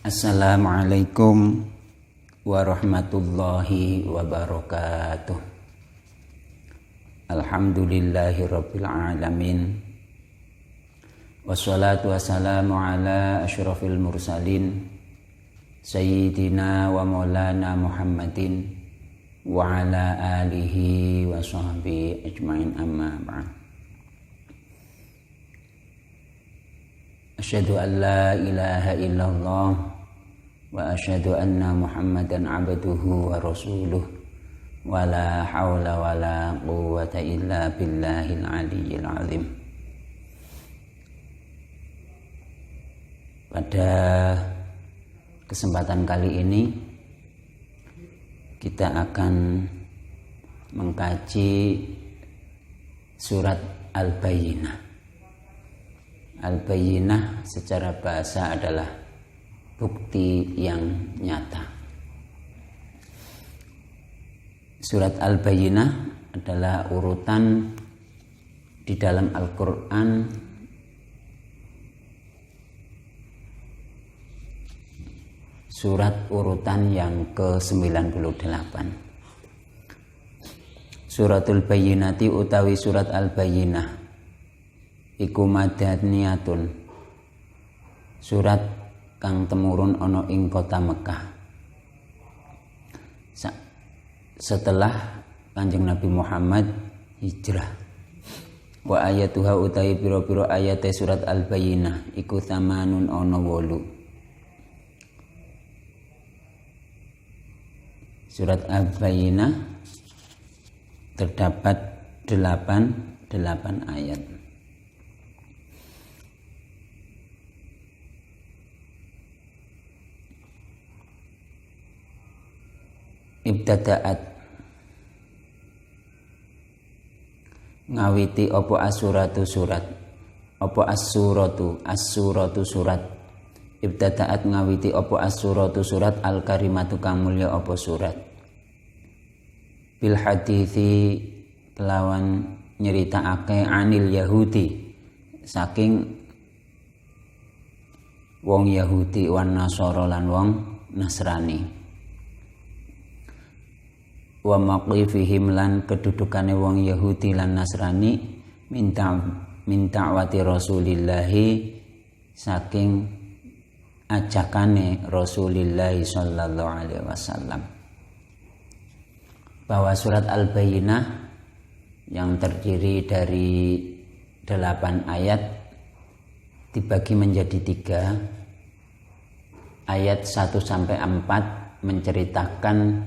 Assalamualaikum warahmatullahi wabarakatuh. Alhamdulillahirabbil alamin. Wassalatu wassalamu ala asyrafil mursalin sayyidina wa maulana Muhammadin wa ala alihi wa sahbihi ajmain, amma ba'd. Asyhadu an la ilaha illallah wa asyhadu anna Muhammadan abduhu wa rasuluh wa la hawla wa la quwwata illa billahil aliyyil azim. Pada kesempatan kali ini kita akan mengkaji surat Al-Bayyinah. Al-Bayyinah secara bahasa adalah bukti yang nyata. Surat Al-Bayyinah adalah urutan di dalam Al-Quran surat urutan yang ke-98. Suratul Bayyinati utawi surat Al-Bayyinah iku madaniyatun, surat kang temurun ana ing kota Mekah. Setelah Kanjeng Nabi Muhammad hijrah. Wa ayatuha utawi pira-pira ayate surat Al-Bayyinah iku tamanun ana 8. Surat Al-Bayyinah terdapat 8 ayat. Ibtada'at ngawiti apa asuratu surat, apa as-suratu surat. Ibtada'at ngawiti apa as-suratu surat al-karimatu kang mulya apa surat. Bil hadithi kelawan nyeritakake anil Yahudi saking wong Yahudi wan Nasara lan wong Nasrani. Wa maqifihim lan kedudukane wong Yahudi lan Nasrani minta wati Rasulillahi saking ajakane Rasulillah sallallahu alaihi wasallam, bahwa surat Al-Bayyinah yang terdiri dari 8 ayat dibagi menjadi 3. Ayat 1 sampai 4 menceritakan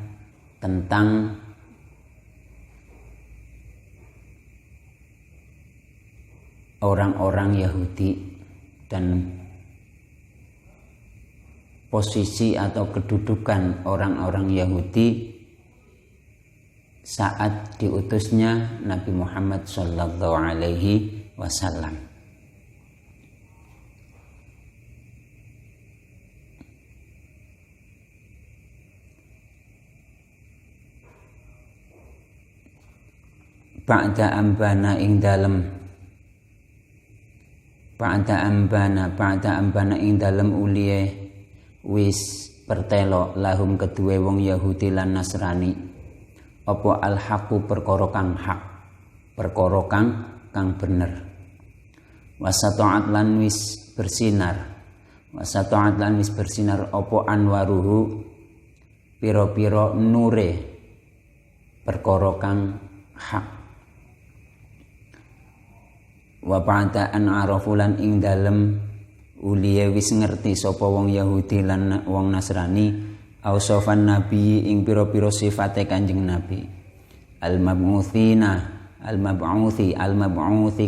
tentang orang-orang Yahudi dan posisi atau kedudukan orang-orang Yahudi saat diutusnya Nabi Muhammad sallallahu alaihi wasallam. Ba'da ambana ing dalem uliye wis pertelo lahum kedue wong Yahudi lan Nasrani apa al-haqu perkara kang hak, perkara kang bener. Wasata'at lan wis bersinar apa anwaruhu pira-pira nure perkara kang hak. Wa ba'da an arafulan ing dalem uliye wis ngerti sapa wong Yahudi lan wong Nasrani ausofan nabi ing pira-pira sifate Kanjeng Nabi al-mab'uthi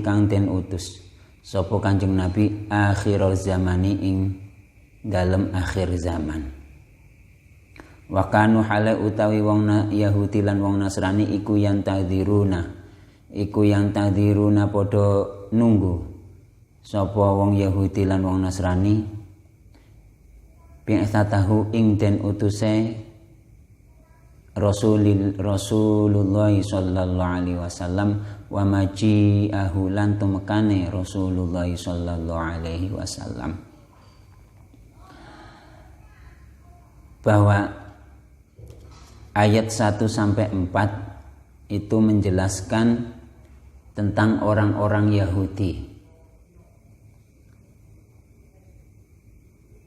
kang den utus sapa Kanjeng Nabi akhirul zamani ing dalem akhir zaman. Wa kanu hale utawi wong Yahudi lan wong Nasrani iku yang tadhiruna padha nunggu sapa wong Yahudi lan wong Nasrani bi'tsatahu ing den utuse Rasulullah sallallahu alaihi wasallam wa maji'ahu lan tumekane Rasulullah sallallahu alaihi wasallam. bahwa ayat 1 sampai 4 itu menjelaskan tentang orang-orang Yahudi.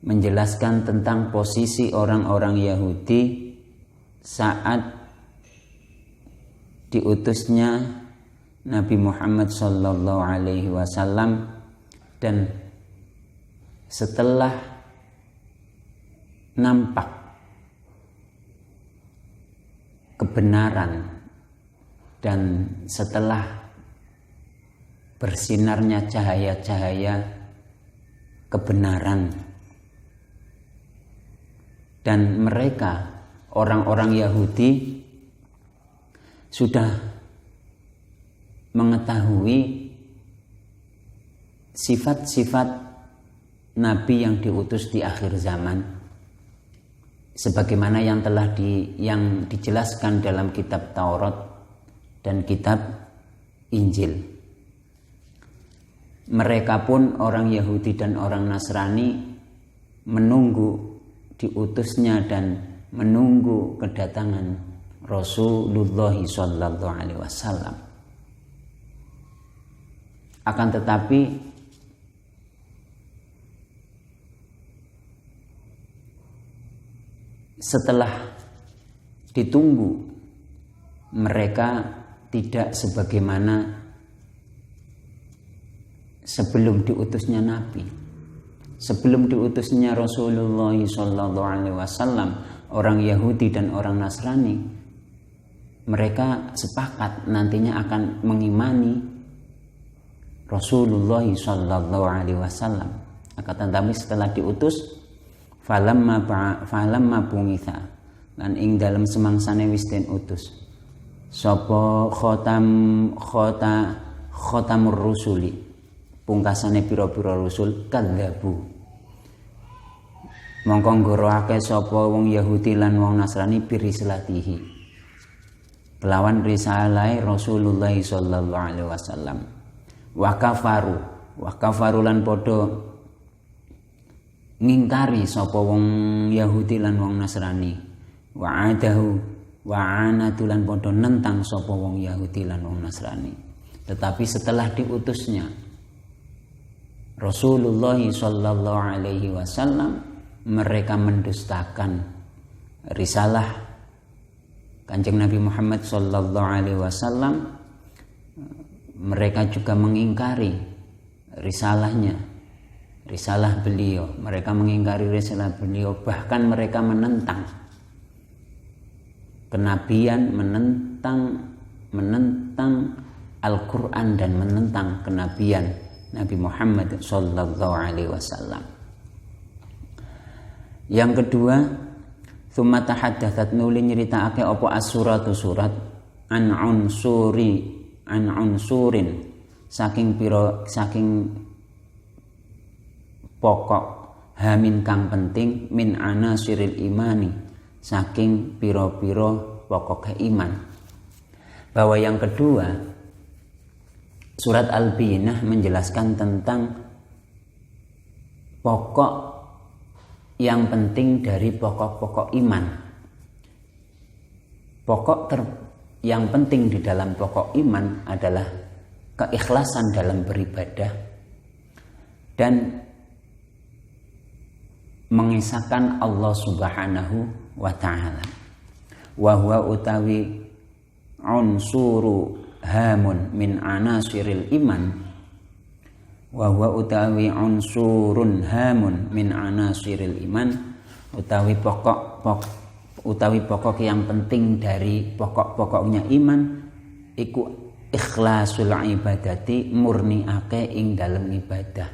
Menjelaskan tentang posisi orang-orang Yahudi saat diutusnya Nabi Muhammad sallallahu alaihi wasallam dan setelah nampak kebenaran dan setelah bersinarnya cahaya-cahaya kebenaran, dan mereka orang-orang Yahudi sudah mengetahui sifat-sifat Nabi yang diutus di akhir zaman, sebagaimana yang dijelaskan dalam kitab Taurat dan kitab Injil. Mereka pun orang Yahudi dan orang Nasrani menunggu diutusnya dan menunggu kedatangan Rasulullah sallallahu alaihi wasallam. Akan tetapi setelah ditunggu, mereka tidak sebagaimana sebelum diutusnya Nabi. Sebelum diutusnya Rasulullah sallallahu alaihi wasallam, orang Yahudi dan orang Nasrani mereka sepakat nantinya akan mengimani Rasulullah sallallahu alaihi wasallam. Akan tetapi setelah diutus, falamma bungitha, lan ing dalem semangsane wis den utus sapa khotamur rusuli, pungkasane pira-pira rusul, kadzabu mongko nggoroake sapa wong Yahudi lan wong Nasrani birislatihi, kelawan risalah Rasulullah sallallahu alaihi wasallam. Wa kafaru lan padha ngingkari sapa wong Yahudi lan wong Nasrani. Wa anatu lan padha nentang sapa wong Yahudi lan wong Nasrani. Tetapi setelah diutusnya Rasulullah sallallahu alaihi wasallam, mereka mendustakan risalah Kanjeng Nabi Muhammad sallallahu alaihi wasallam. Mereka juga mengingkari risalahnya, risalah beliau. Mereka mengingkari risalah beliau, bahkan mereka menentang kenabian, menentang Al-Quran dan menentang kenabian Nabi Muhammad sallallahu alaihi wasallam. Yang kedua, tsumma tahaddatsat nuli nyeritakake apa as-suratu surat an unsurin saking pokok hamin kang penting min anasiril imani, saking piro-piro pokok iman. Bahwa yang kedua, surat Al-Baqarah menjelaskan tentang pokok yang penting dari pokok-pokok iman. Yang penting di dalam pokok iman adalah keikhlasan dalam beribadah dan mengisahkan Allah Subhanahu wa ta'ala. Wa huwa utawi unsuru hamun min anasiril iman. Wa huwa utawi unsurun hamun min anasiril iman, utawi pokok yang penting dari pokok-pokoknya iman iku ikhlasul ibadati, murniake ing dalam ibadah,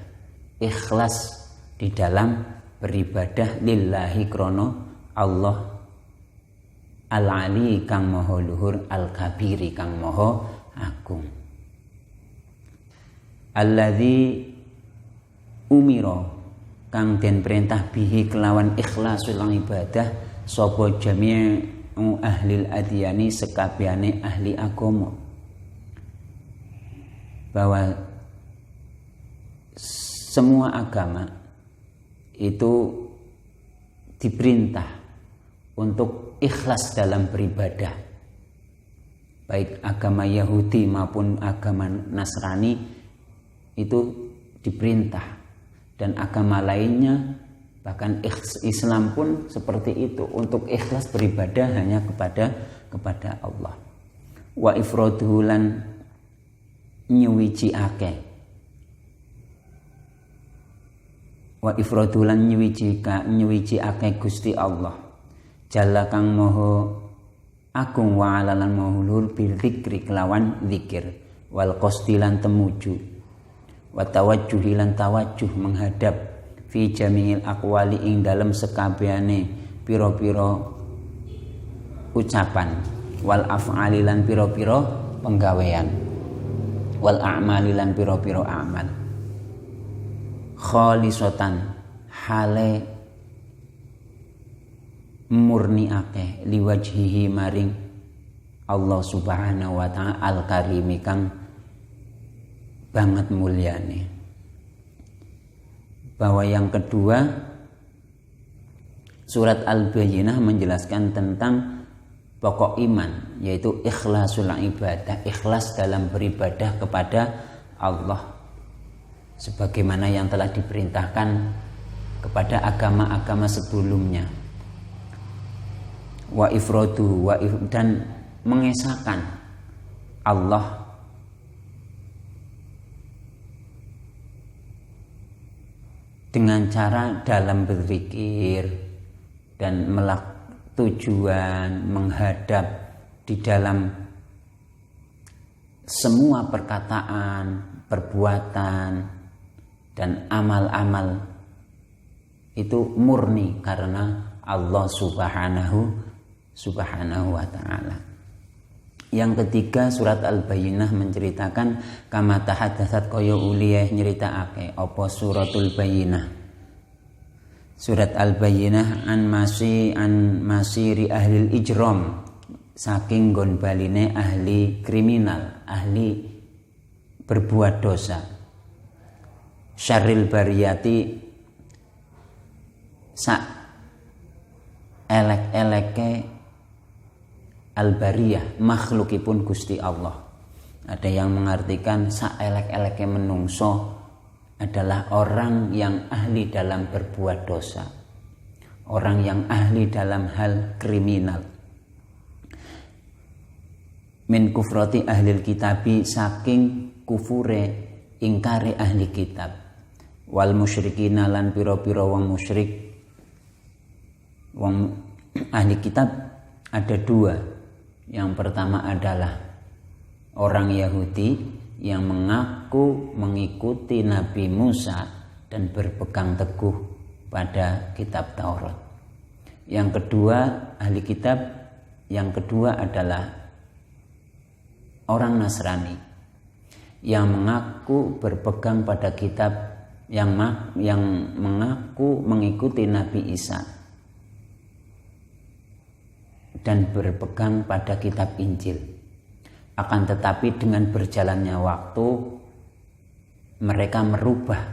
ikhlas di dalam beribadah lillahi krono Allah al-ali kang maha luhur, al-kabiri kang maha agung. Alladzi umiro kang den perintah bihi kelawan ikhlasul ibadah sapa jami'u ahlil adyani, sekabehane ahli agama. Bahwa semua agama itu diperintah untuk ikhlas dalam beribadah, baik agama Yahudi maupun agama Nasrani itu diperintah, dan agama lainnya bahkan Islam pun seperti itu, untuk ikhlas beribadah hanya kepada Allah. Wa ifraduhu lan nyuwiji akeh, wa ifraduhu lan nyuwiji akeh Gusti Allah jalla kang maha agung wa alalan maha luhur bil dzikri kelawan zikir, wal qasdi lan temuju, wa tawajjuhi lan tawajjuh menghadap fi jami'il aqwali ing dalem sekabehane pira-pira ucapan, wal af'ali lan pira-pira penggawean, wal a'mali lan pira-pira amal, khalisatan hale murni akeh liwajhihi maring Allah subhanahu wa ta'ala al-karimi kang banget mulyane. Bahwa yang kedua, surat Al-Bayyinah menjelaskan tentang pokok iman, yaitu ikhlasul ibadah, ikhlas dalam beribadah kepada Allah sebagaimana yang telah diperintahkan kepada agama-agama sebelumnya. Wa ifradu dan mengesahkan Allah dengan cara dalam berzikir dan tujuan menghadap di dalam semua perkataan, perbuatan, dan amal-amal itu murni karena Allah subhanahu wa ta'ala. Yang ketiga, surat Al-Bayyinah menceritakan kama tahaddatsat kaya uliyah nyeritakake apa suratul Bayyinah. Surat Al-Bayyinah an masiri ahli ijram, saking nggon baline ahli kriminal, ahli berbuat dosa. Syarril bariyati sak elek-eleke al-bariyah, makhlukipun Gusti Allah. Ada yang mengartikan saelek-eleke menungso adalah orang yang ahli dalam berbuat dosa, orang yang ahli dalam hal kriminal. Min kufrati ahlil kitabi, saking kufure ingkari ahli kitab, wal musyrikina lan pira-pira wong musyrik. Wong ahli kitab ada dua. Yang pertama adalah orang Yahudi yang mengaku mengikuti Nabi Musa dan berpegang teguh pada kitab Taurat. Yang kedua, ahli kitab yang kedua adalah orang Nasrani yang mengaku berpegang pada kitab, yang mengaku mengikuti Nabi Isa dan berpegang pada kitab Injil. Akan tetapi dengan berjalannya waktu mereka merubah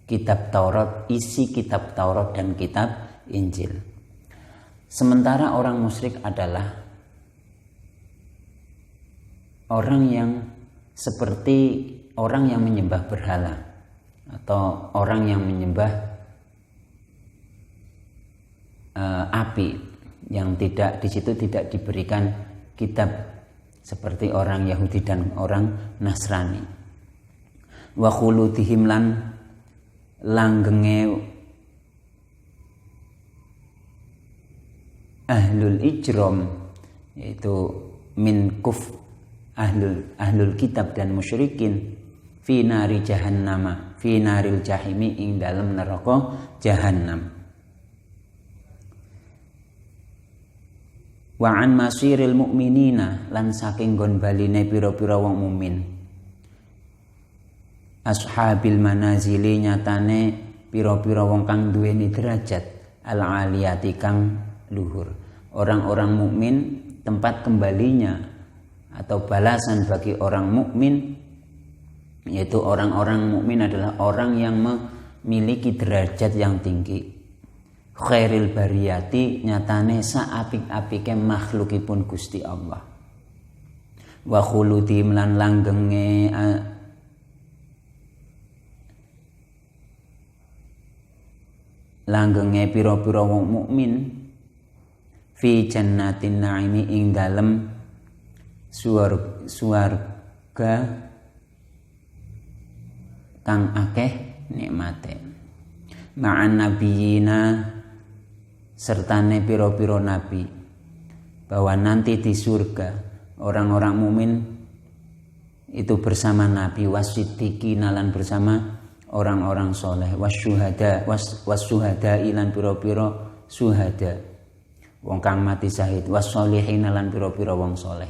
kitab Taurat, isi kitab Taurat dan kitab Injil. Sementara orang musyrik adalah orang yang seperti orang yang menyembah berhala atau orang yang menyembah api, yang tidak di situ tidak diberikan kitab seperti orang Yahudi dan orang Nasrani. Wa khuludihim lan langgenge ahlul ijram, yaitu min ahlul kitab dan musyrikin fi nari jahannama, fi naril jahimi, ing dalam neraka jahannam. Wa an masiril mu'minina, lan saking nggon baline pira-pira wong mukmin. Ashabil manazili, nyatane pira-pira wong kang duweni derajat al aliyati kang luhur. Orang-orang mukmin tempat kembalinya atau balasan bagi orang mukmin, yaitu orang-orang mukmin adalah orang yang memiliki derajat yang tinggi. khairil bariyati nyatane saapik-apike makhlukipun Gusti Allah. Wa khuludim lan langgenge pira-pira wong mukmin fi jannatin naimi ing dalem suwarga kang akeh nikmate. Ma'an nabiyina sertane pira-pira nabi, bahwa nanti di surga orang-orang mukmin itu bersama nabi, wasiddiqin lan bersama orang-orang soleh, wasyuhada ilan pira-pira suhada wong kang mati syahid, wassolihin lan pira-pira wong soleh.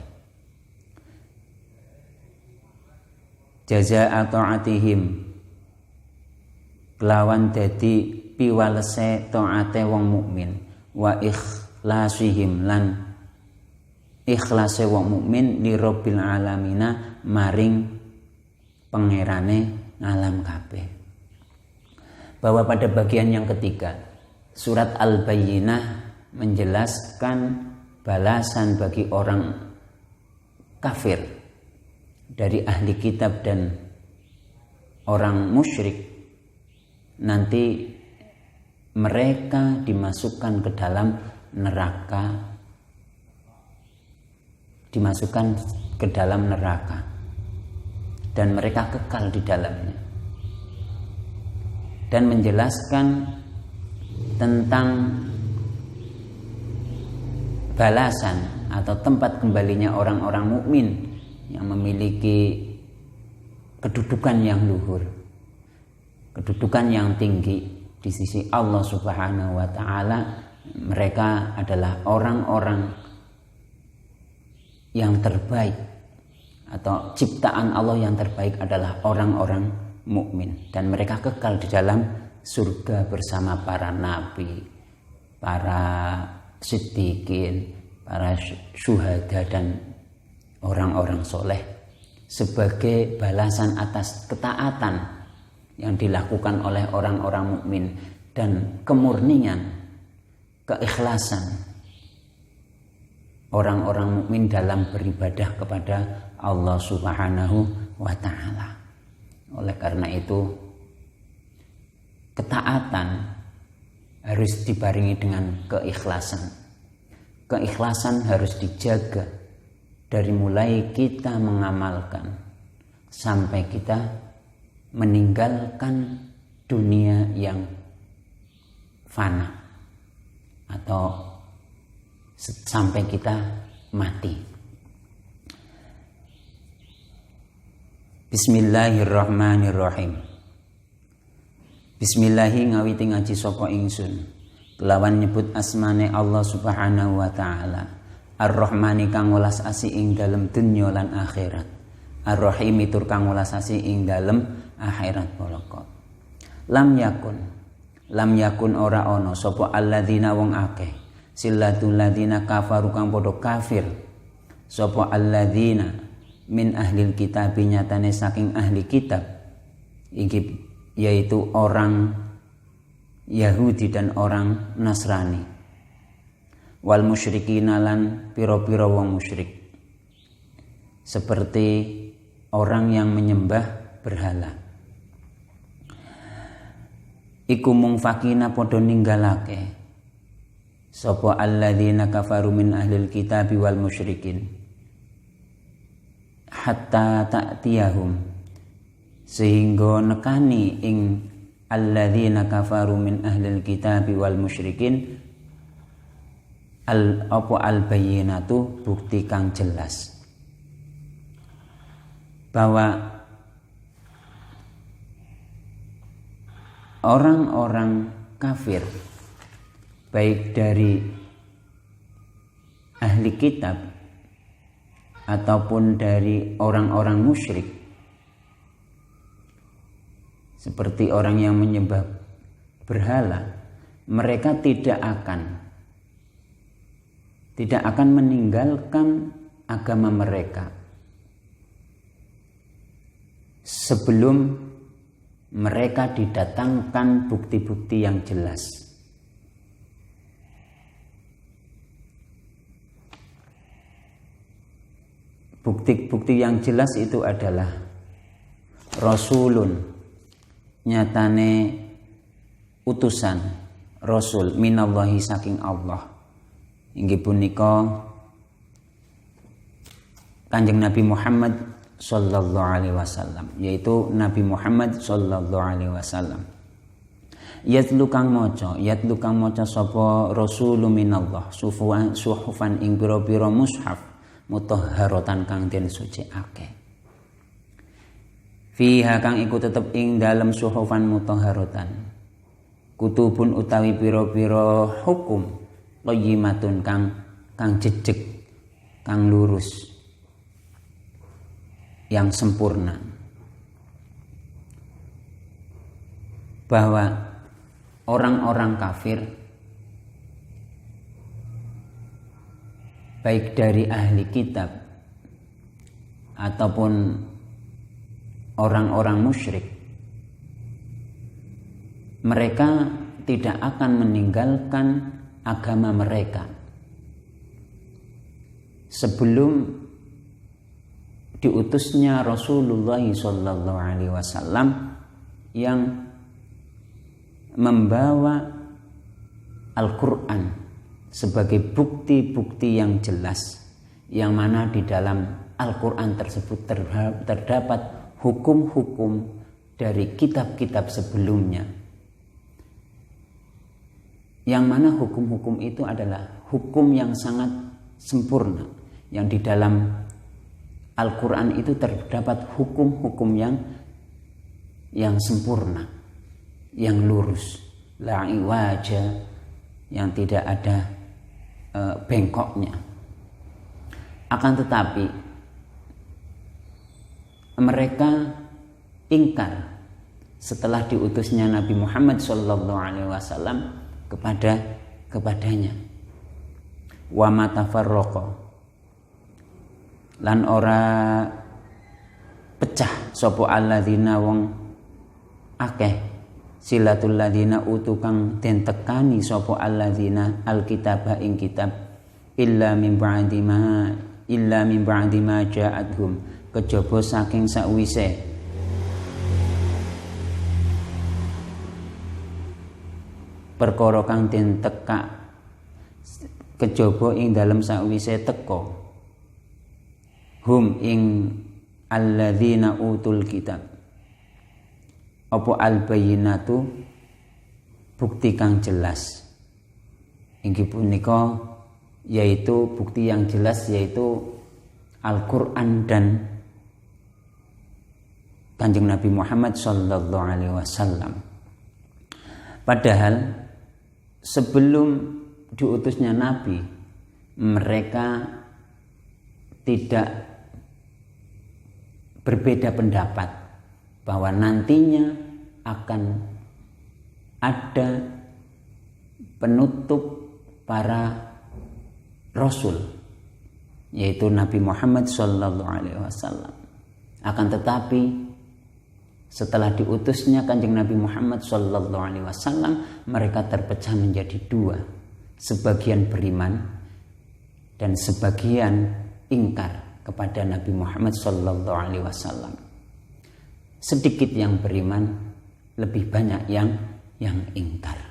Jazaa ta'atihim kelawan dadi piwalese taate wong mukmin, wa ikhlasihim lan ikhlase wong mukmin li rabbil alamina maring pangerane alam kabeh. Bahwa pada bagian yang ketiga surat Al-Bayyinah menjelaskan balasan bagi orang kafir dari ahli kitab dan orang musyrik. Nanti mereka dimasukkan ke dalam neraka, dan mereka kekal di dalamnya. Dan menjelaskan tentang balasan atau tempat kembalinya orang-orang mukmin yang memiliki kedudukan yang luhur, kedudukan yang tinggi di sisi Allah Subhanahu wa taala. Mereka adalah orang-orang yang terbaik, atau ciptaan Allah yang terbaik adalah orang-orang mukmin, dan mereka kekal di dalam surga bersama para nabi, para siddiqin, para syuhada dan orang-orang soleh sebagai balasan atas ketaatan yang dilakukan oleh orang-orang mukmin dan kemurnian, keikhlasan orang-orang mukmin dalam beribadah kepada Allah Subhanahu wa taala. Oleh karena itu, ketaatan harus dibarengi dengan keikhlasan. Keikhlasan harus dijaga dari mulai kita mengamalkan sampai kita meninggalkan dunia yang fana, atau sampai kita mati. Bismillahirrahmanirrahim. Bismillahi ngawiti ngaji sapa ingsun kelawan nyebut asmane Allah Subhanahu wa taala. Ar-Rahmani kang welas asih ing dalem dunya lan akhirat. Ar-Rahim tur kang welas asih ing dalem akhirat poloko. Lam yakun ora ono sapa alladzina wong akeh, sillatul ladzina kafaru kang padha kafir, sapa alladzina min ahlil kitab nyatane saking ahli kitab iki, yaitu orang Yahudi dan orang Nasrani, wal musyrikin lan pira-pira wong musyrik, seperti orang yang menyembah berhala. Iku mung fakina padha ninggalake sapa alladzina kafaru min ahlil kitab wal musyrikin hatta ta'tiyahum, sehingga nekani ing alladzina kafaru min ahlil kitab wal musyrikin al-bayyinatu, bukti kang jelas bahwa orang-orang kafir baik dari ahli kitab ataupun dari orang-orang musyrik, seperti orang yang menyembah berhala, mereka tidak akan meninggalkan agama mereka sebelum mereka didatangkan bukti-bukti yang jelas bukti-bukti yang jelas itu adalah rasulun, nyatane utusan rasul minallahi saking Allah. Inggih punika Kanjeng Nabi Muhammad sallallahu alaihi wasallam, yaitu Nabi Muhammad sallallahu alaihi wasallam. Yatlu kang maca sapa rasulun minallah suhufan ing pira-pira mushaf mutahharatan kang den sucikake. Fiha kang iku tetep ing dalem suhufan mutahharatan kutubun utawi pira-pira hukum qayyimatun kang jejeg, kang lurus, yang sempurna, bahwa orang-orang kafir baik dari ahli kitab ataupun orang-orang musyrik, mereka tidak akan meninggalkan agama mereka sebelum diutusnya Rasulullah sallallahu alaihi wasallam yang membawa Al-Quran sebagai bukti-bukti yang jelas, yang mana di dalam Al-Quran tersebut terdapat hukum-hukum dari kitab-kitab sebelumnya, yang mana hukum-hukum itu adalah hukum yang sangat sempurna, yang di dalam Al-Quran itu terdapat hukum-hukum yang sempurna, yang lurus, la iwaja, yang tidak ada bengkoknya. Akan tetapi mereka ingkar setelah diutusnya Nabi Muhammad SAW kepadanya. Wa matafarraqa, lan ora pecah sapa alladzina wong akeh silatul ladzina utukang den tekani sapa alladzina alkitaba ing kitab illa min ba'di ma ja'atuhum, kejaba saking sakwise perkara kang den tekak, kejaba ing dalem sakwise teka hum ing alladzina utul kitab apa al-bayyinatu, bukti kang jelas. Inggih punika yaitu bukti yang jelas, yaitu Al-Quran dan Kanjeng Nabi Muhammad sallallahu alaihi wasallam. Padahal sebelum diutusnya Nabi, mereka tidak berbeda pendapat bahwa nantinya akan ada penutup para rasul, yaitu Nabi Muhammad sallallahu alaihi wasallam. Akan tetapi setelah diutusnya Kanjeng Nabi Muhammad sallallahu alaihi wasallam, mereka terpecah menjadi dua, sebagian beriman dan sebagian ingkar kepada Nabi Muhammad sallallahu alaihi wasallam. Sedikit yang beriman, lebih banyak yang ingkar.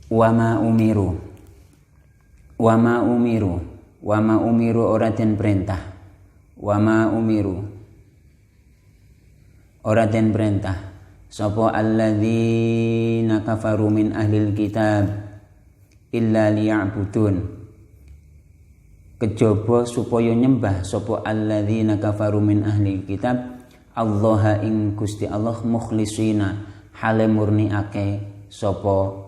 Wa ma umiru ora den perintah, ora den perintah sapa alladzina kafaru min ahlil kitab illa liya'budun, kejaba supaya nyembah sapa alladzina kafaru min ahlil kitab Allah ing Gusti Allah mukhlisina, hale murniake sapa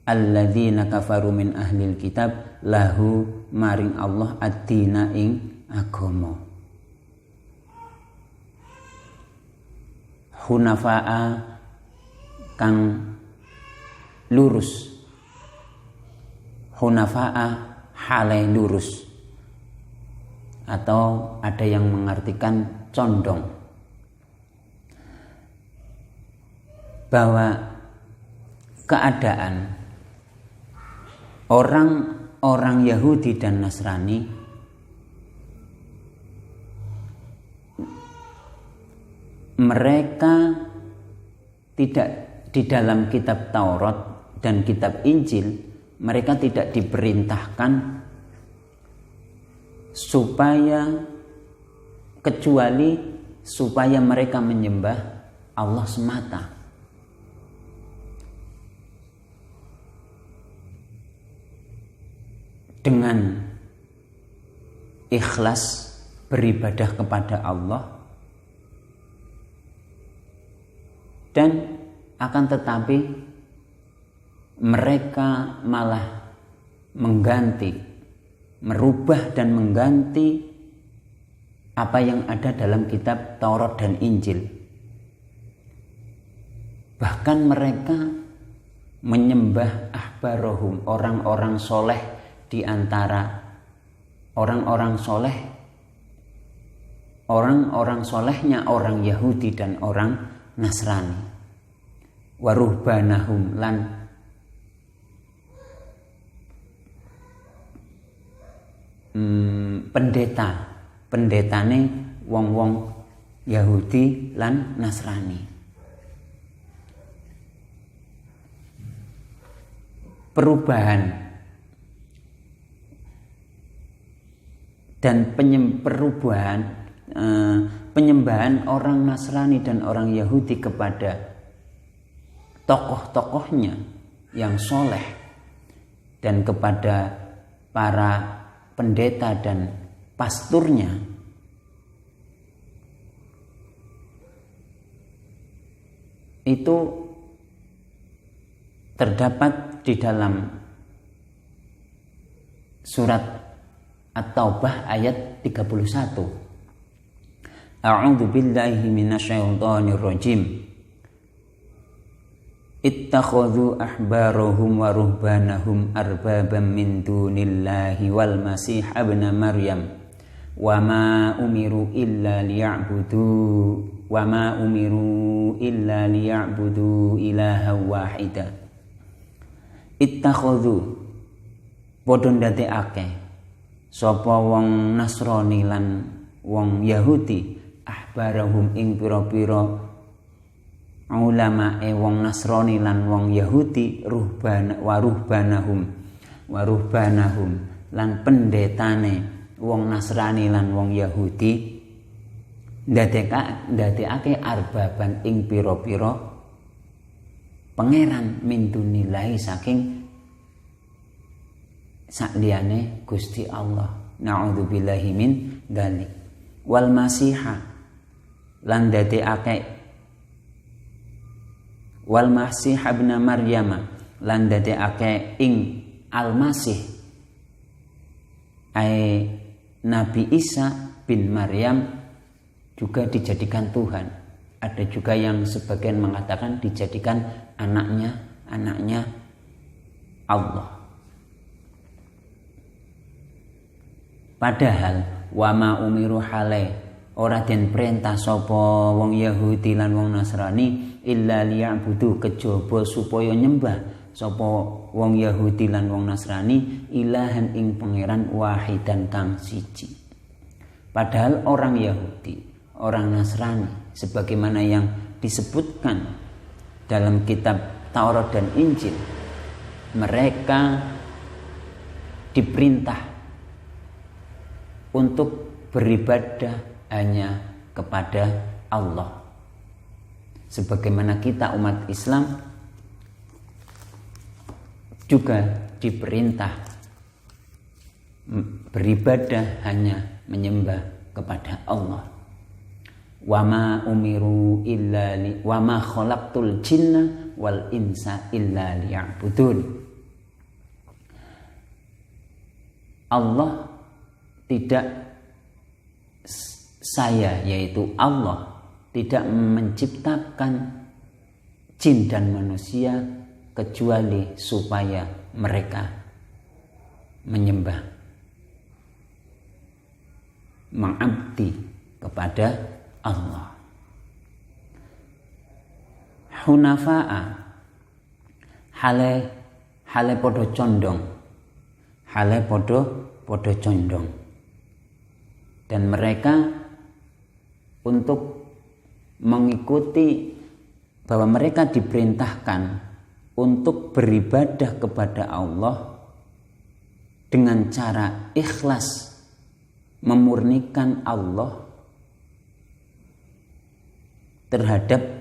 alladzina kafaru min ahlil kitab lahu maring Allah ad-dina ing agama, hunafa'a kang lurus hunafa'a halai lurus, atau ada yang mengartikan condong, bahwa keadaan orang Yahudi dan Nasrani mereka tidak di dalam kitab Taurat dan kitab Injil, mereka tidak diperintahkan kecuali supaya mereka menyembah Allah semata. Dengan ikhlas beribadah kepada Allah, dan akan tetapi mereka malah merubah dan mengganti apa yang ada dalam kitab Taurat dan Injil. Bahkan mereka menyembah ahbarohum, orang-orang soleh di antara orang-orang solehnya orang Yahudi dan orang Nasrani. Waruhbanahum lan pendetane wong-wong Yahudi lan Nasrani. Perubahan dan penyembahan orang Nasrani dan orang Yahudi kepada tokoh-tokohnya yang soleh dan kepada para pendeta dan pasturnya, itu terdapat di dalam surat At-Taubah ayat 31. A'udzu billahi minasyaitonir rajim. Ittakhadhu ahbarahum wa ruhbanahum arbaban min dunillahi wal masih ibn Maryam wa ma umiru illa liya'budu ilaha wahida. Ittakhadhu padha ndadekake sapa wong Nasrani lan wong Yahudi ahbarahum ing pira-pira ulamae wong Nasrani lan wong Yahudi waruhbanahum lan pendetane wong Nasrani lan wong Yahudi ndadekake arbaban ing pira-pira pangeran min dunillahi saking sakliyane Gusti Allah. Na'udzubillahi min dzalik. Wal masiha lan dadekake wal masih ibn Maryam lan dadekake ing al-Masih Nabi Isa bin Maryam juga dijadikan Tuhan. Ada juga yang sebagian mengatakan dijadikan anaknya Allah. Padahal wama umiru halai ora den perintah sapa wong Yahudi lan wong Nasrani illa liya'budu kejaba supaya nyembah sapa wong Yahudi lan wong Nasrani ilahan ing pangeran wahidan kang siji. Padahal orang Yahudi, orang Nasrani sebagaimana yang disebutkan dalam kitab Taurat dan Injil, mereka diperintah untuk beribadah hanya kepada Allah. Sebagaimana kita umat Islam juga diperintah beribadah hanya menyembah kepada Allah. Wa ma khalaqtul jinna wal insa illa liya'budun. Allah tidak, yaitu Allah tidak menciptakan jin dan manusia kecuali supaya mereka menyembah, mengabdi kepada Allah. Hunafa'a hale podo condong, hale podo condong, dan mereka untuk mengikuti bahwa mereka diperintahkan untuk beribadah kepada Allah dengan cara ikhlas, memurnikan Allah terhadap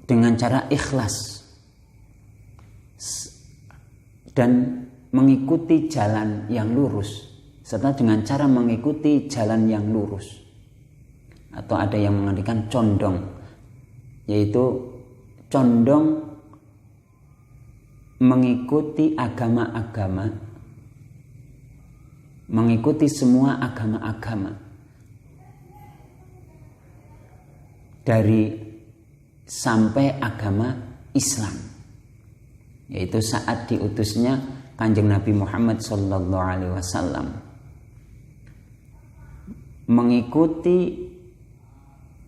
dengan cara ikhlas dan mengikuti jalan yang lurus, serta dengan cara mengikuti jalan yang lurus, atau ada yang mengartikan condong, yaitu condong mengikuti agama-agama, mengikuti semua agama-agama dari sampai agama Islam, yaitu saat diutusnya Kanjeng Nabi Muhammad sallallahu alaihi wasallam, mengikuti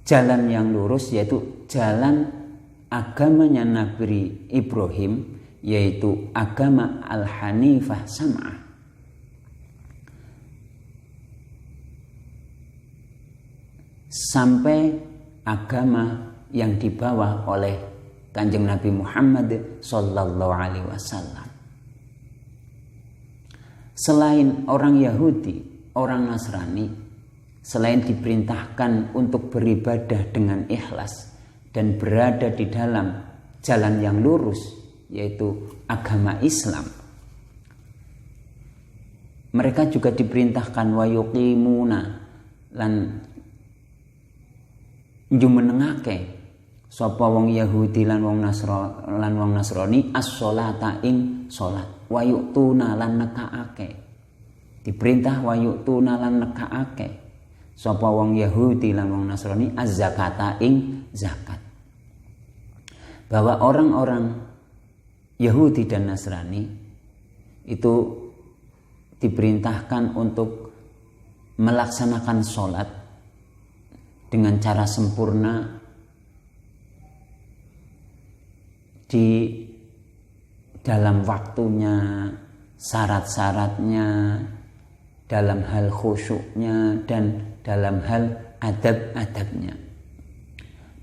jalan yang lurus, yaitu jalan agamanya Nabi Ibrahim, yaitu agama Al-Hanifah Sam'ah. Sampai agama yang dibawa oleh Kanjeng Nabi Muhammad sallallahu alaihi wasallam. Selain orang Yahudi, orang Nasrani, selain diperintahkan untuk beribadah dengan ikhlas dan berada di dalam jalan yang lurus, yaitu agama Islam, mereka juga diperintahkan wa yuqimuna lan jumenengake sapa wong Yahudi lan wong Nasrani as-sholata ing salat, wa yu'tuna lan nekaake. Diperintah wa yu'tuna lan nekaake sapa wong Yahudi lan wong Nasrani az-zakata ing zakat. Bahwa orang-orang Yahudi dan Nasrani itu diperintahkan untuk melaksanakan sholat dengan cara sempurna di dalam waktunya, syarat-syaratnya, dalam hal khusyuknya, dan dalam hal adab-adabnya.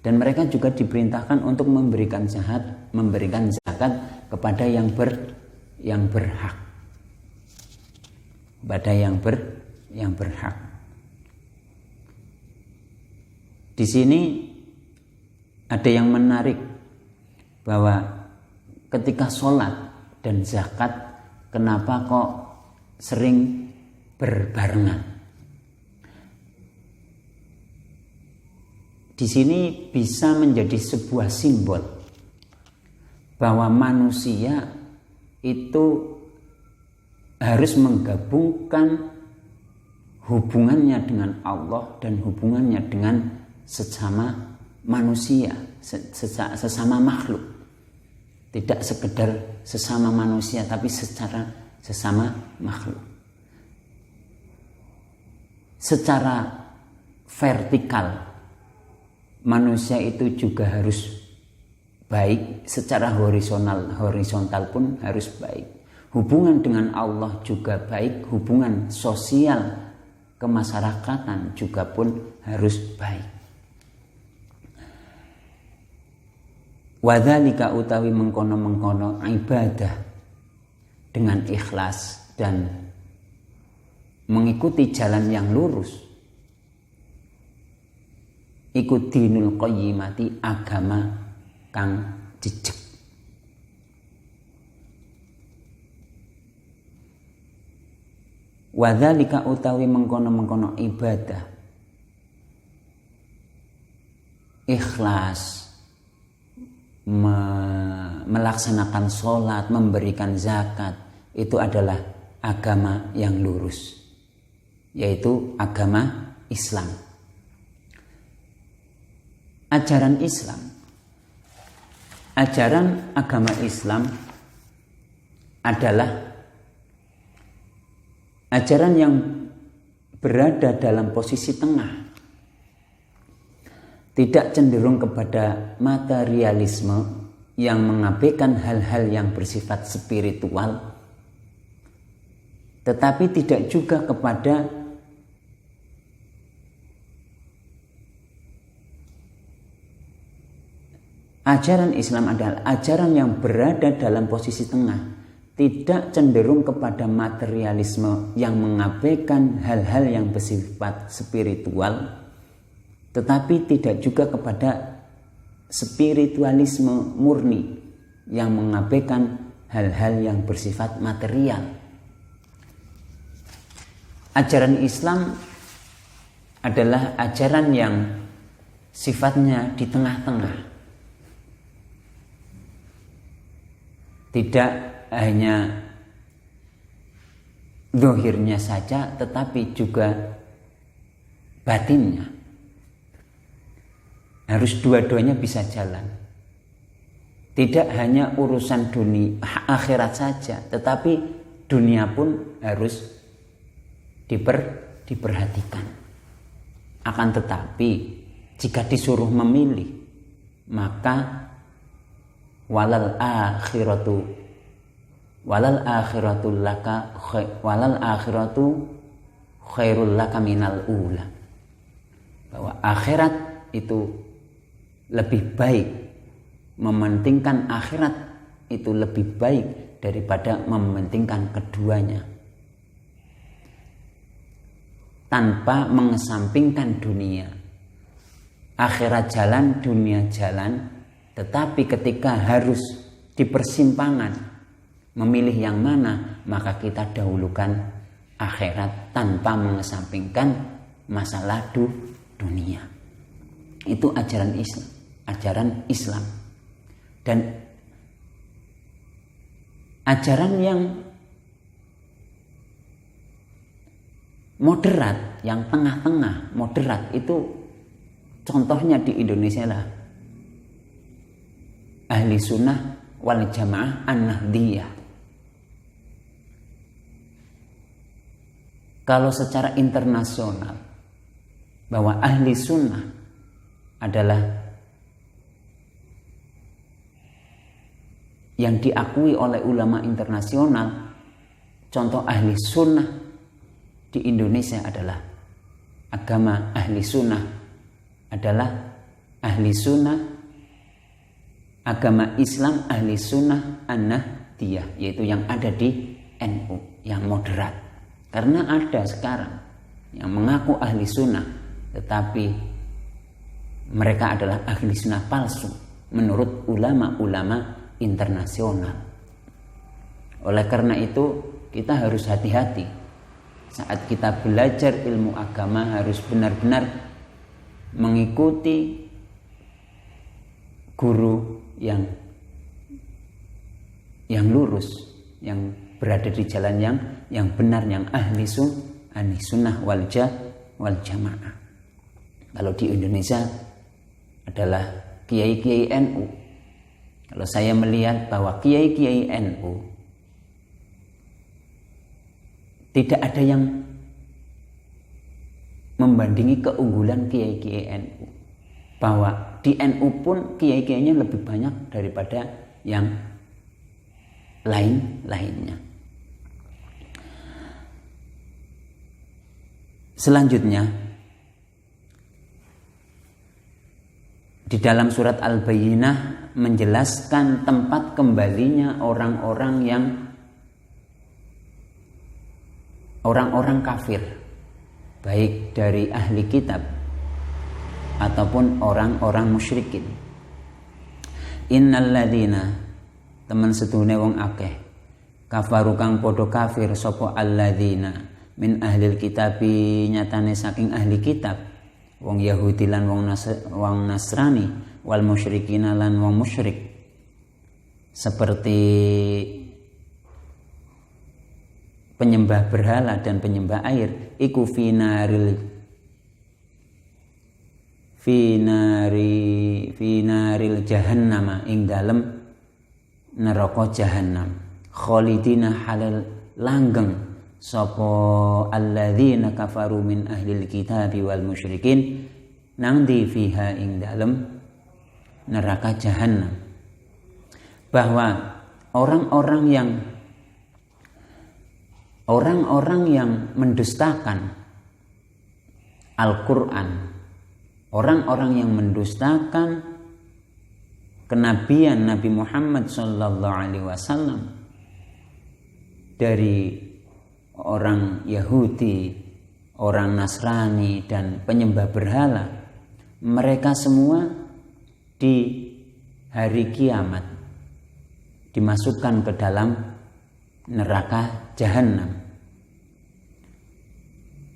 Dan mereka juga diperintahkan untuk memberikan zakat kepada yang berhak, kepada yang berhak. Di sini ada yang menarik, bahwa ketika sholat dan zakat, kenapa kok sering berbarengan? Di sini bisa menjadi sebuah simbol bahwa manusia itu harus menggabungkan hubungannya dengan Allah dan hubungannya dengan sesama manusia, sesama makhluk. Tidak sekedar sesama manusia, tapi secara sesama makhluk. Secara vertikal, manusia itu juga harus baik, secara horizontal pun harus baik. Hubungan dengan Allah juga baik, hubungan sosial kemasyarakatan juga pun harus baik. Wadzalika utawi mengkono-mengkono ibadah dengan ikhlas dan mengikuti jalan yang lurus, ikut dinul qayyimati, agama kang jejeg. Wadzalika utawi mengkono-mengkono ibadah ikhlas, melaksanakan sholat, memberikan zakat, itu adalah agama yang lurus, yaitu agama Islam. Ajaran Islam Ajaran agama Islam adalah ajaran yang berada dalam posisi tengah, tidak cenderung kepada materialisme yang mengabaikan hal-hal yang bersifat spiritual, tetapi tidak juga kepada ajaran Islam adalah ajaran yang berada dalam posisi tengah, tidak cenderung kepada materialisme yang mengabaikan hal-hal yang bersifat spiritual, tetapi tidak juga kepada spiritualisme murni yang mengabaikan hal-hal yang bersifat material. Ajaran Islam adalah ajaran yang sifatnya di tengah-tengah, tidak hanya zahirnya saja tetapi juga batinnya. Harus dua-duanya bisa jalan. Tidak hanya urusan dunia akhirat saja, tetapi dunia pun harus diperhatikan. Akan tetapi jika disuruh memilih, maka walal akhiratu khairul laka minal ula. Bahwa akhirat itu lebih baik, mementingkan akhirat itu lebih baik daripada mementingkan keduanya, tanpa mengesampingkan dunia. Akhirat jalan, dunia jalan, tetapi ketika harus di persimpangan memilih yang mana, maka kita dahulukan akhirat tanpa mengesampingkan masalah dunia. Itu ajaran Islam. Dan ajaran yang moderat, yang tengah-tengah, moderat itu contohnya di Indonesia lah Ahli Sunnah wal Jamaah An-Nahdiyah. Kalau secara internasional bahwa Ahli Sunnah adalah yang diakui oleh ulama internasional, contoh Ahli Sunnah di Indonesia adalah agama Ahli Sunnah adalah Ahli Sunnah, agama Islam Ahli Sunnah An-Nahdiyah, yaitu yang ada di NU, yang moderat. Karena ada sekarang yang mengaku Ahli Sunnah tetapi mereka adalah Ahli Sunnah palsu menurut ulama-ulama internasional. Oleh karena itu kita harus hati-hati saat kita belajar ilmu agama, harus benar-benar mengikuti guru yang lurus, yang berada di jalan yang benar, yang ahli sunnah wal jamaah. Kalau di Indonesia adalah kiai-kiai NU. Kalau saya melihat bahwa kiai-kiai NU tidak ada yang membandingi keunggulan kiai-kiai NU. Bahwa di NU pun kiai-kiainya lebih banyak daripada yang lainnya. Selanjutnya, di dalam surat Al-Bayyinah menjelaskan tempat kembalinya orang-orang kafir, baik dari ahli kitab ataupun orang-orang musyrikin. Innal ladzina, teman sedune wong akeh, kafaru kang padha kafir sapa alladzina min ahlil kitabi, nyatane saking ahli kitab, wong Yahudi lan wong Nasrani, wal musyrikina lan wong musyrik, seperti penyembah berhala dan penyembah air, iku fi naril jahannam ing dalem neraka jahannam khalidina halal langgeng sapa alladzina kafaru min ahlil kitabi wal musyrikin nang di fiha ing dalem neraka jahannam. Bahwa orang-orang yang mendustakan Al-Quran, orang-orang yang mendustakan kenabian Nabi Muhammad sallallahu alaihi wasallam dari orang Yahudi, orang Nasrani dan penyembah berhala, mereka semua di hari kiamat dimasukkan ke dalam neraka Jahannam.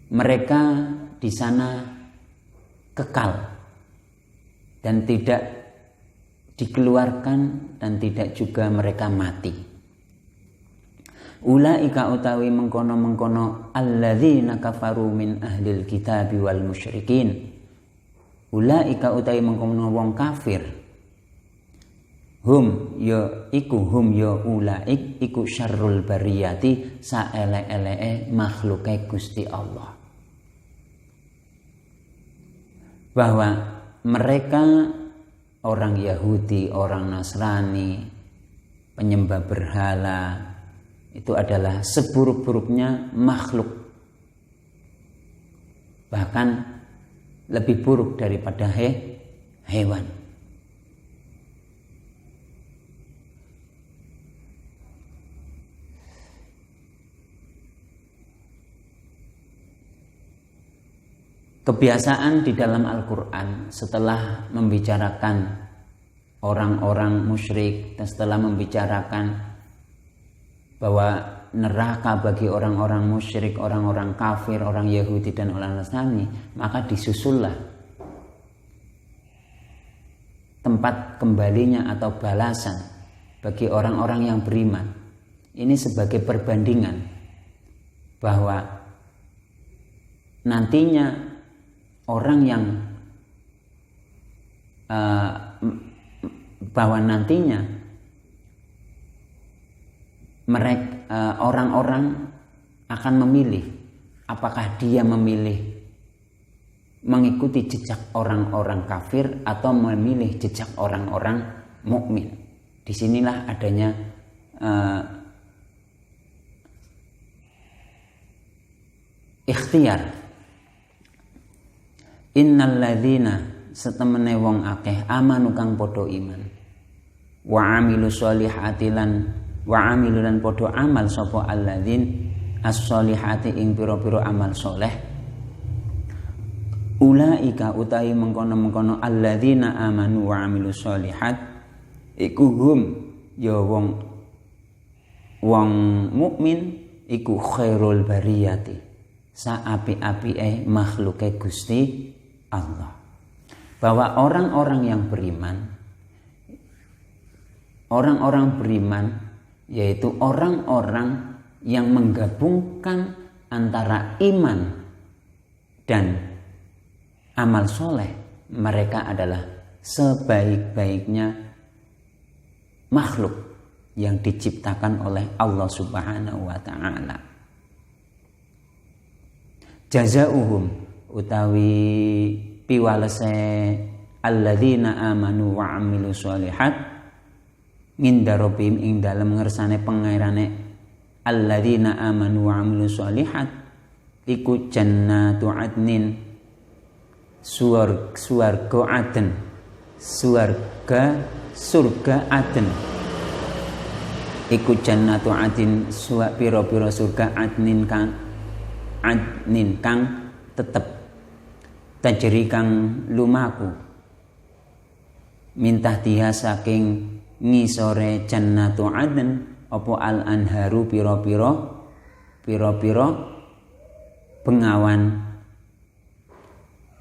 Mereka di sana kekal dan tidak dikeluarkan dan tidak juga mereka mati. Ulaika utawi mengkono-mengkono alladzina kafaru min ahlil kitabi wal musyrikin. Ulaika utawi mengkono wong kafir. Hum ya ulaik iku syarrul bariyati saele-elee makhluke Gusti Allah. Bahwa mereka orang Yahudi, orang Nasrani, penyembah berhala itu adalah seburuk-buruknya makhluk. Bahkan lebih buruk daripada hewan. Kebiasaan di dalam Al-Quran setelah membicarakan orang-orang musyrik dan setelah membicarakan bahwa neraka bagi orang-orang musyrik, orang-orang kafir, orang Yahudi dan orang Nasrani, maka disusullah tempat kembalinya atau balasan bagi orang-orang yang beriman. Ini sebagai perbandingan bahwa nantinya orang yang orang-orang akan memilih apakah dia memilih mengikuti jejak orang-orang kafir atau memilih jejak orang-orang mukmin. Disinilah adanya ikhtiar. Innal ladzina setemene wong akeh amanu kang padha iman wa amilu sholihati lan padha amal sapa alladzin as-sholihati ing pira-pira amal soleh ulaika utahi mengkono-mengkono alladzina amanu wa amilu sholihat iku hum ya wong mukmin iku khairul bariyati saapi-apike makhluke Gusti Allah. Bahwa orang-orang yang beriman, yaitu orang-orang yang menggabungkan antara iman dan amal soleh, mereka adalah sebaik-baiknya makhluk yang diciptakan oleh Allah Subhanahu wa ta'ala. Jazauhum utawi piwalese alladzina amanu wa amilu sholihat nginda rabbihim ing dalem ngersane pangerane alladzina amanu wa amilu sholihat iku jannatu adnin surga Aden surga Aden iku jannatu adin pira-pira surga adnin kang tetep tajri kang lumaku mintah tiha saking ngisore jannatu adn apa al anharu pira-pira bengawan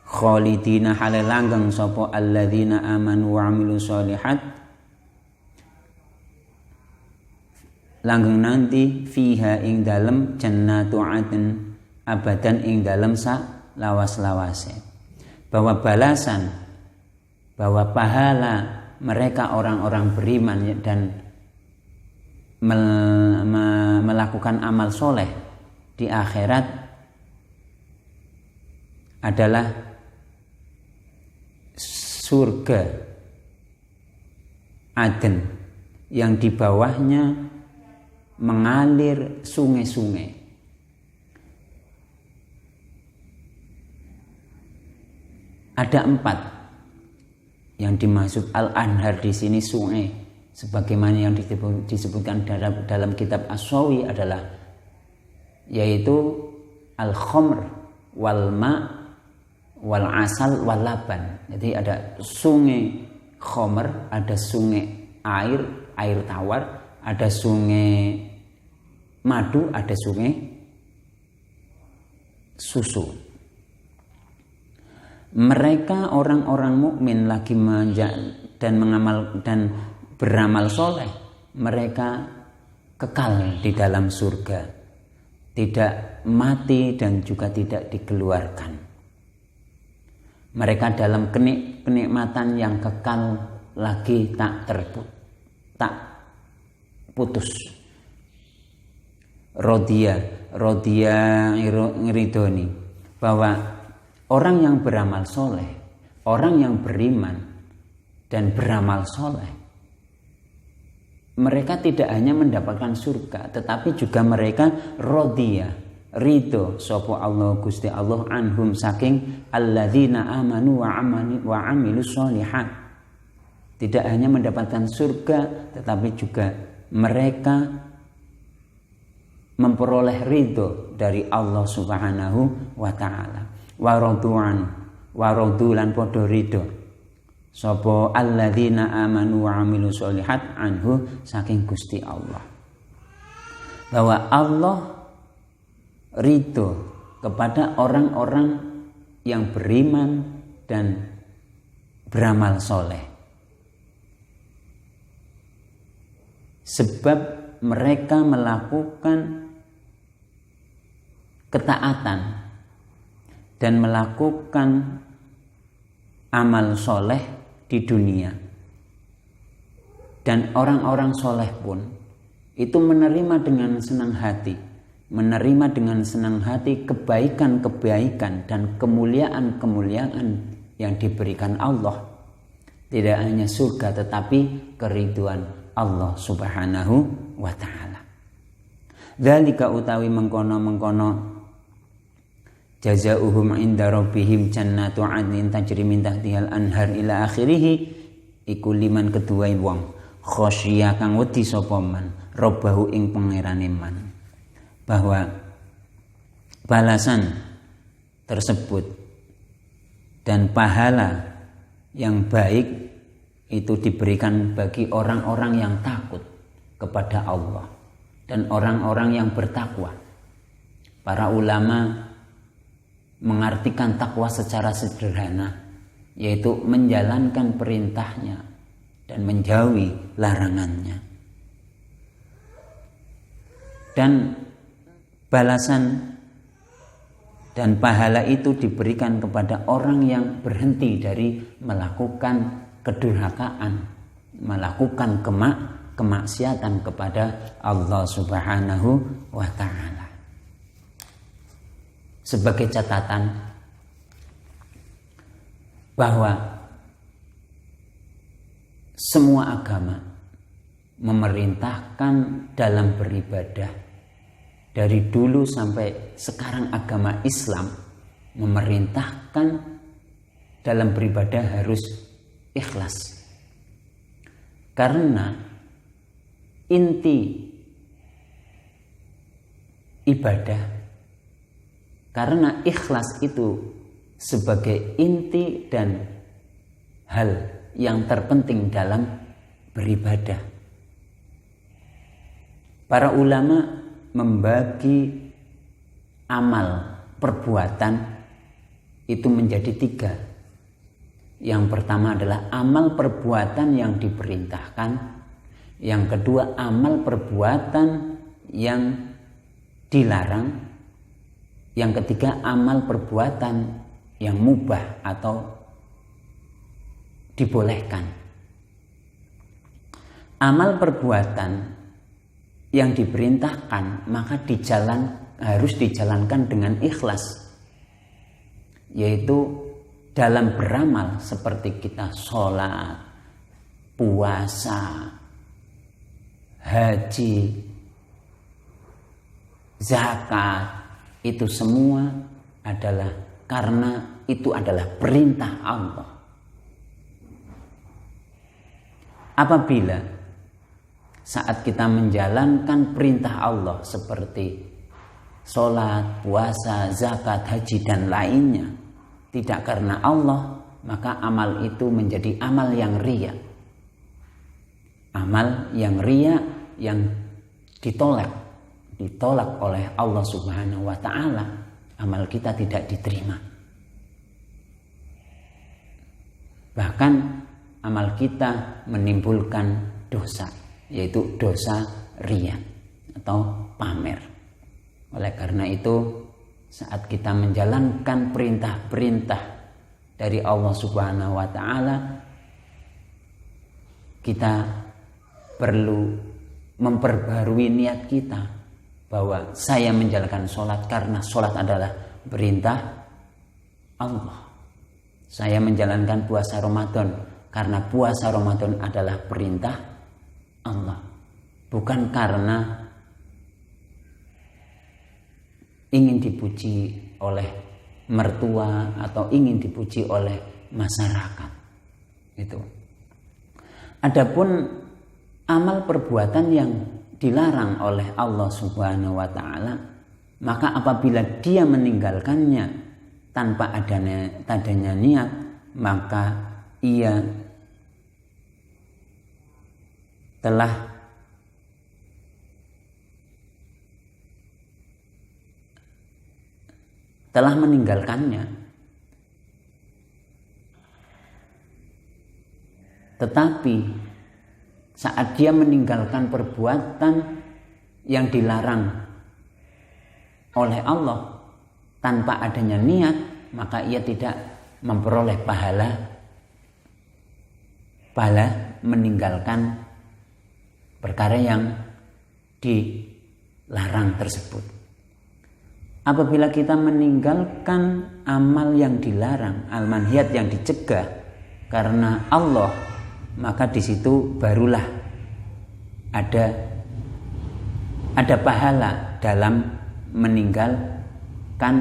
khalidina halal langgeng sapa alladzina amanu wa amilu sholihat langgeng nanti fiha ing dalem jannatu adn abadan ing dalem sak lawas-lawase. bahwa balasan, bahwa pahala mereka orang-orang beriman dan melakukan amal soleh di akhirat adalah surga Aden yang di bawahnya mengalir sungai-sungai. Ada 4 yang dimaksud al-anhar di sini, sungai, sebagaimana yang disebutkan dalam kitab As-Sawi adalah yaitu al-khamr wal ma wal asal wal laban. Jadi ada sungai khamr, ada sungai air tawar, ada sungai madu, ada sungai susu. Mereka orang-orang mukmin lagi dan beramal soleh, mereka kekal di dalam surga, tidak mati dan juga tidak dikeluarkan. Mereka dalam kenikmatan yang kekal lagi tak putus. Rodia ngeridoni bahwa orang yang beramal soleh, orang yang beriman dan beramal soleh, mereka tidak hanya mendapatkan surga, tetapi juga mereka rodia, ridho sapa Allah Gusti Allah anhum saking alladzina amanu wa amilus sholihat. Tidak hanya mendapatkan surga, tetapi juga mereka memperoleh ridho dari Allah Subhanahu wa taala. Wa radu lan padha ridho sapa alladzina amanu wa amilus sholihat anhu saking Gusti Allah. Bahwa Allah ridho kepada orang-orang yang beriman dan beramal soleh, sebab mereka melakukan ketaatan dan melakukan amal soleh di dunia. Dan orang-orang soleh pun itu menerima dengan senang hati, menerima dengan senang hati kebaikan-kebaikan dan kemuliaan-kemuliaan yang diberikan Allah. Tidak hanya surga tetapi keriduan Allah Subhanahu wa ta'ala. Dzalika utawi mengkono-mengkono jazaohum inda rabbihim jannatu 'adnin tajri min tahtihal anhar ila akhirih, iku liman kedua wong khosya kang wedi sapa man robbahu ing pangerane man. Bahwa balasan tersebut dan pahala yang baik itu diberikan bagi orang-orang yang takut kepada Allah dan orang-orang yang bertakwa. Para ulama mengartikan takwa secara sederhana, yaitu menjalankan perintahnya dan menjauhi larangannya. Dan balasan dan pahala itu diberikan kepada orang yang berhenti dari melakukan kedurhakaan, melakukan kemaksiatan kepada Allah Subhanahu wa ta'ala. Sebagai catatan bahwa semua agama memerintahkan dalam beribadah. Dari dulu sampai sekarang agama Islam memerintahkan dalam beribadah harus ikhlas. Karena inti ibadah, karena ikhlas itu sebagai inti dan hal yang terpenting dalam beribadah. Para ulama membagi amal perbuatan itu menjadi 3. Yang pertama adalah amal perbuatan yang diperintahkan. Yang kedua amal perbuatan yang dilarang. Yang ketiga amal perbuatan yang mubah atau dibolehkan. Amal perbuatan yang diperintahkan maka harus dijalankan dengan ikhlas, yaitu dalam beramal seperti kita sholat, puasa, haji, zakat, itu semua adalah karena itu adalah perintah Allah. Apabila saat kita menjalankan perintah Allah seperti sholat, puasa, zakat, haji, dan lainnya tidak karena Allah, maka amal itu menjadi amal yang riya. Amal yang riya yang ditolak oleh Allah Subhanahu wa ta'ala. Amal kita tidak diterima. Bahkan amal kita menimbulkan dosa, yaitu dosa riya atau pamer. Oleh karena itu, saat kita menjalankan perintah-perintah dari Allah Subhanahu wa ta'ala, kita perlu memperbarui niat kita bahwa saya menjalankan sholat karena sholat adalah perintah Allah. Saya menjalankan puasa Ramadan karena puasa Ramadan adalah perintah Allah, bukan karena ingin dipuji oleh mertua atau ingin dipuji oleh masyarakat. Itu. Adapun amal perbuatan yang dilarang oleh Allah Subhanahu wa ta'ala, maka apabila dia meninggalkannya tanpa adanya niat, maka ia telah meninggalkannya. Tetapi saat dia meninggalkan perbuatan yang dilarang oleh Allah tanpa adanya niat, maka ia tidak memperoleh pahala meninggalkan perkara yang dilarang tersebut. Apabila kita meninggalkan amal yang dilarang, al-manhiyat yang dicegah karena Allah, maka di situ barulah ada pahala dalam meninggalkan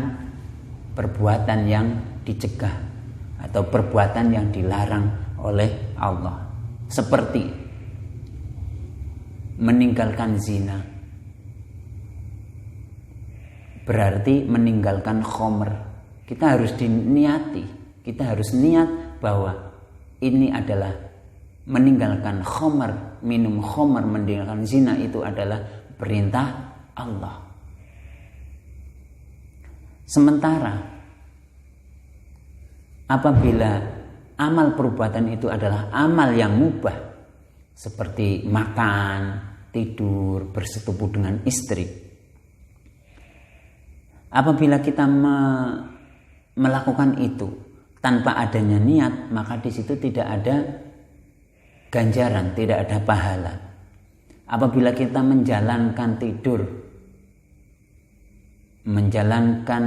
perbuatan yang dicegah atau perbuatan yang dilarang oleh Allah, seperti meninggalkan zina, berarti meninggalkan khomer. Kita harus diniati, kita harus niat bahwa ini adalah meninggalkan khomer, minum khomer, meninggalkan zina itu adalah perintah Allah. Sementara apabila amal perbuatan itu adalah amal yang mubah, seperti makan, tidur, bersetubuh dengan istri, apabila kita melakukan itu tanpa adanya niat, maka di situ tidak ada ganjaran, tidak ada pahala. Apabila kita menjalankan tidur, menjalankan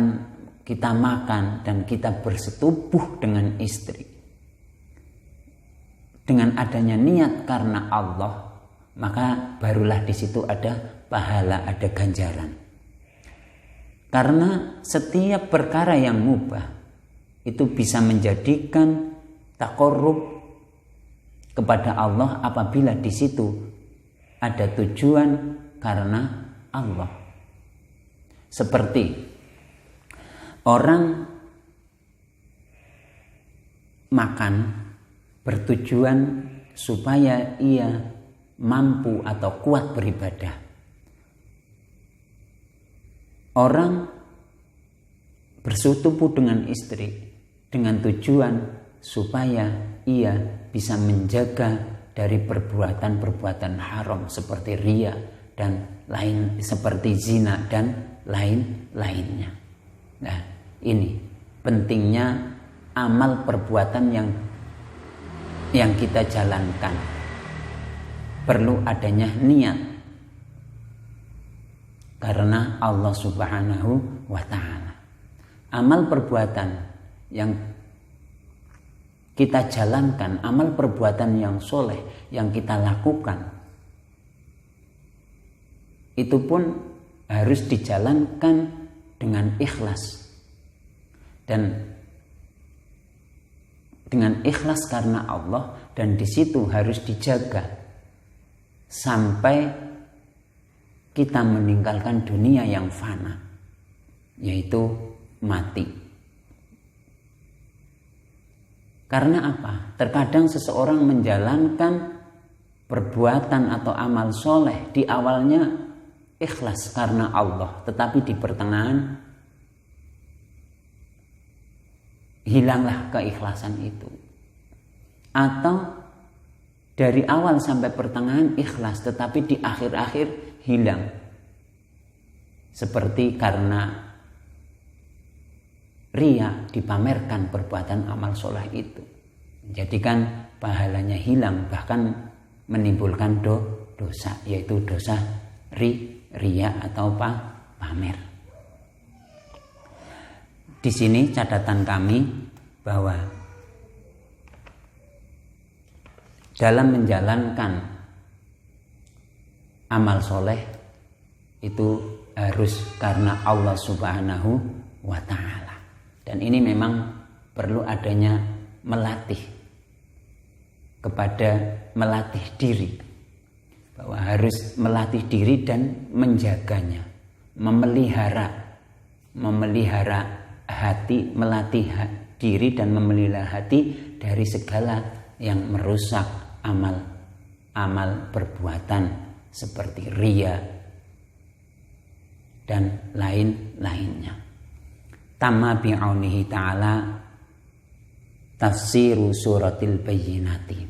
kita makan dan kita bersetubuh dengan istri dengan adanya niat karena Allah, maka barulah di situ ada pahala, ada ganjaran. Karena setiap perkara yang mubah itu bisa menjadikan taqarrub kepada Allah apabila di situ ada tujuan karena Allah. Seperti orang makan bertujuan supaya ia mampu atau kuat beribadah. Orang bersetubuh dengan istri dengan tujuan supaya ia bisa menjaga dari perbuatan-perbuatan haram seperti riya dan lain, seperti zina dan lain-lainnya. Nah, ini pentingnya amal perbuatan yang kita jalankan. Perlu adanya niat karena Allah Subhanahu wa ta'ala. Amal perbuatan yang kita jalankan, amal perbuatan yang soleh yang kita lakukan, itu pun harus dijalankan dengan ikhlas. Dan dengan ikhlas karena Allah, dan di situ harus dijaga sampai kita meninggalkan dunia yang fana, yaitu mati. Karena apa? Terkadang seseorang menjalankan perbuatan atau amal soleh di awalnya ikhlas karena Allah, tetapi di pertengahan hilanglah keikhlasan itu. Atau dari awal sampai pertengahan ikhlas, tetapi di akhir-akhir hilang. Seperti karena ria, dipamerkan perbuatan amal soleh itu, menjadikan pahalanya hilang, bahkan menimbulkan dosa, yaitu dosa ria atau pamer. Di sini catatan kami bahwa dalam menjalankan amal soleh itu harus karena Allah Subhanahu wa ta'ala. Dan ini memang perlu adanya melatih diri, bahwa harus melatih diri dan menjaganya, memelihara hati, melatih diri dan memelihara hati dari segala yang merusak amal perbuatan seperti riya dan lain-lainnya. Tamma bi'aunihi ta'ala tafsiru suratil bayyinati.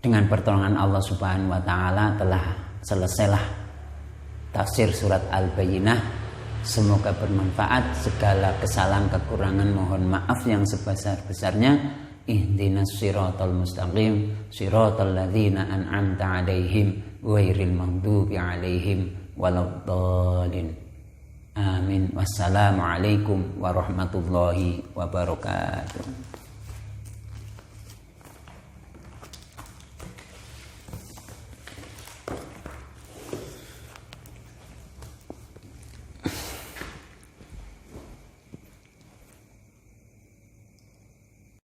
Dengan pertolongan Allah Subhanahu wa ta'ala telah selesailah tafsir surat Al-Bayyinah. Semoga bermanfaat. Segala kesalahan kekurangan mohon maaf yang sebesar-besarnya. Ihdinas siratal mustaqim siratal ladzina an'amta 'alaihim ghairil maghdubi 'alaihim waladdallin. Amin. Wassalamualaikum warahmatullahi wabarakatuh.